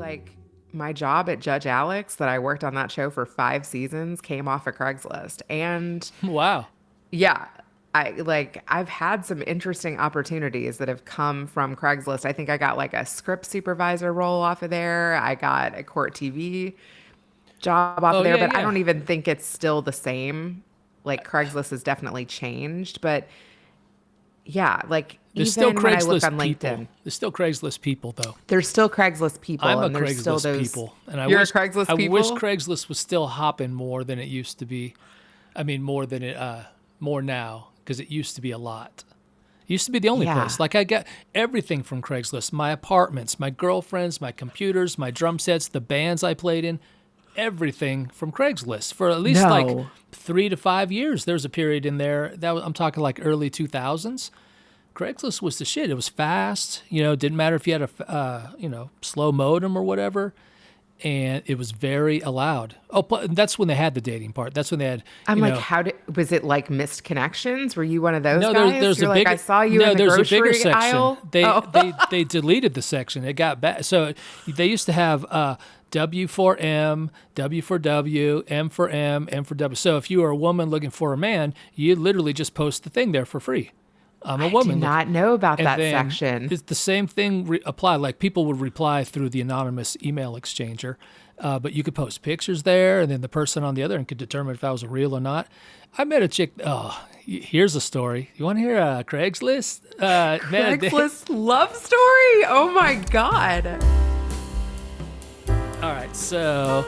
like my job at Judge Alex that I worked on that show for 5 seasons came off of Craigslist. And Wow. yeah, I've had some interesting opportunities that have come from Craigslist. I think I got like a script supervisor role off of there. I got a court TV job off Oh of there, yeah, but I yeah. don't even think it's still the same. Like Craigslist has definitely changed, but yeah, like There's still even when I look Craigslist on people. LinkedIn, There's still Craigslist people though. there's still Craigslist people I'm a and there's still Craigslist those. people, and I You're a wish Craigslist people? Craigslist was still hopping more than it used to be. I mean, more now because it used to be a lot. It used to be the only Yeah. place. Like I got everything from Craigslist: my apartments, my girlfriends, my computers, my drum sets, the bands I played in, everything from Craigslist for at least like No. 3 to 5 years. There's a period in there I'm talking like early 2000s. Craigslist was the shit. It was fast. Didn't matter if you had a slow modem or whatever, and it was very allowed. Oh, that's when they had the dating part. That's when they had. I'm like, was it like missed connections? Were you one of those No, guys? there's You're a like, bigger. I saw you No, in the there's a bigger grocery section. aisle. They Oh. they deleted the section. It got bad. So they used to have W for M, W for W, M for M, M for W. So if you were a woman looking for a man, you literally just post the thing there for free. I'm a I woman. did not know about And that then section. it's the same thing applied. Like people would reply through the anonymous email exchanger, but you could post pictures there, and then the person on the other end could determine if that was real or not. I met a chick. Oh, here's a story. You want to hear Craigslist? Craigslist love story? Oh my God. All right, so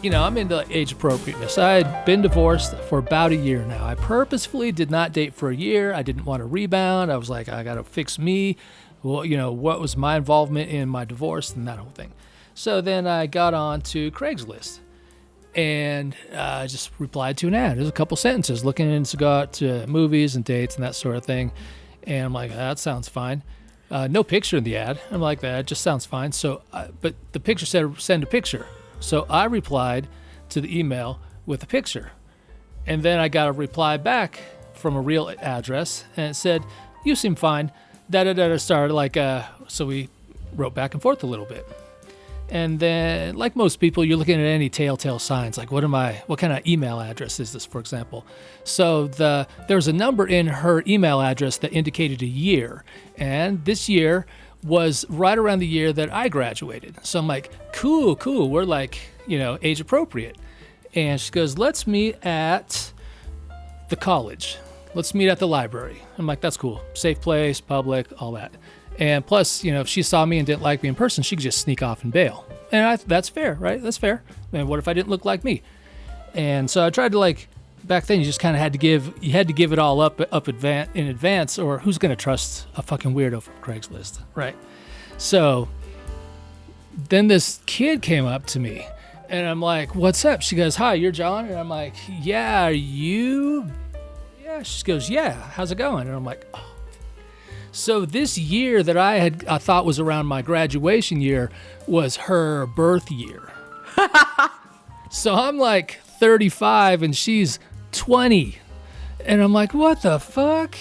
I'm into age appropriateness. I had been divorced for about a year now. I purposefully did not date for a year. I didn't want to rebound. I was like, I got to fix me. Well, what was my involvement in my divorce and that whole thing. So then I got on to Craigslist and I just replied to an ad. There's a couple sentences looking to go out to movies and dates and that sort of thing. And I'm like, that sounds fine. No picture in the ad. I'm like, that just sounds fine. So, but the picture said send a picture. So I replied to the email with a picture. And then I got a reply back from a real address and it said, you seem fine. Started like, so we wrote back and forth a little bit. And then, like most people, you're looking at any telltale signs. Like, what kind of email address is this, for example? So there's a number in her email address that indicated a year. And this year was right around the year that I graduated. So I'm like, cool. We're like, age appropriate. And she goes, let's meet at the college. Let's meet at the library. I'm like, that's cool. Safe place, public, all that. And plus, if she saw me and didn't like me in person, she could just sneak off and bail. And that's fair, right? That's fair. And what if I didn't look like me? And so I tried to back then you just kind of had to give it all up in advance, or who's going to trust a fucking weirdo from Craigslist, right? So then this kid came up to me and I'm like, what's up? She goes, hi, you're John? And I'm like, yeah, are you? Yeah. She goes, yeah, how's it going? And I'm like, oh. So this year that I thought was around my graduation year was her birth year. So I'm like 35 and she's 20. And I'm like, what the fuck?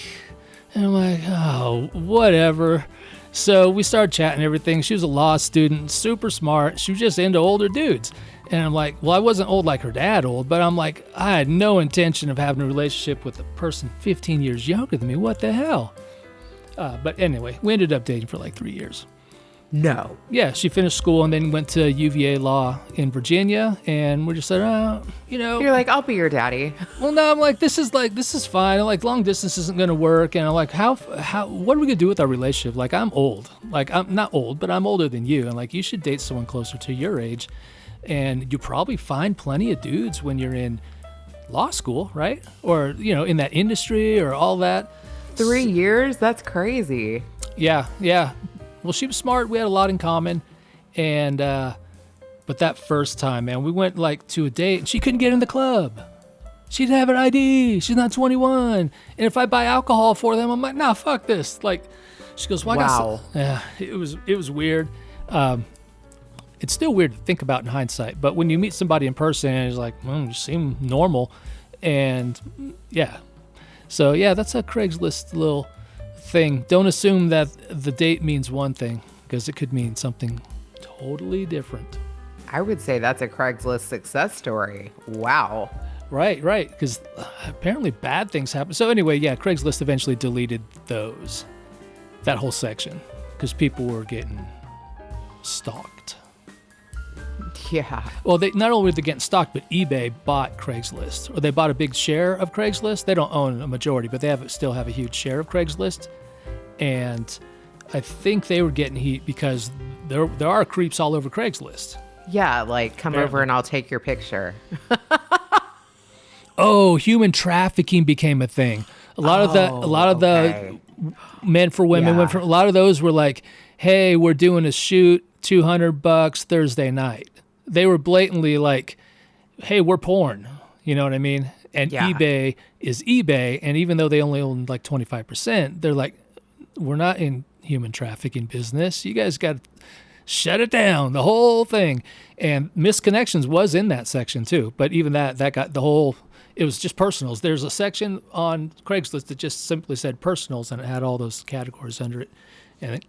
And I'm like, oh, whatever. So we started chatting and everything. She was a law student, super smart. She was just into older dudes. And I'm like, well, I wasn't old like her dad old, but I'm like, I had no intention of having a relationship with a person 15 years younger than me. What the hell? But anyway, we ended up dating for like 3 years. No. Yeah, she finished school and then went to UVA Law in Virginia, and we just said, You're like, I'll be your daddy. well, no, I'm like, this is fine. I'm like, long distance isn't gonna work, and I'm like, how, what are we gonna do with our relationship? Like, I'm old. Like, I'm not old, but I'm older than you, and like, you should date someone closer to your age, and you probably find plenty of dudes when you're in law school, right? Or in that industry or all that. 3 years? That's crazy. Yeah. Well, she was smart. We had a lot in common. And, but that first time, man, we went to a date and she couldn't get in the club. She didn't have an ID. She's not 21. And if I buy alcohol for them, I'm like, nah, fuck this. Like, she goes, well, Wow. Yeah, it was weird. It's still weird to think about in hindsight. But when you meet somebody in person and it's like, you seem normal. And yeah. So, yeah, that's a Craigslist little thing. Don't assume that the date means one thing. because it could mean something totally different. I would say that's a Craigslist success story. Wow. Right, because apparently bad things happen. So anyway, yeah, Craigslist eventually deleted that whole section, because people were getting stalked. Yeah. Well, they not only were they getting stalked, but eBay bought Craigslist, or they bought a big share of Craigslist. They don't own a majority, but they still have a huge share of Craigslist. And I think they were getting heat because there are creeps all over Craigslist. Yeah, like come over and I'll take your picture. Oh, human trafficking became a thing. A lot of the men for women, a lot of those were like, "Hey, we're doing a shoot, $200 Thursday night." They were blatantly like, "Hey, we're porn." You know what I mean? And eBay is eBay, and even though they only own like 25%, they're like, "We're not in human trafficking business. You guys got to shut it down, the whole thing." And misconnections was in that section too, but even that got the whole. It was just personals. There's a section on Craigslist that just simply said personals, and it had all those categories under it. And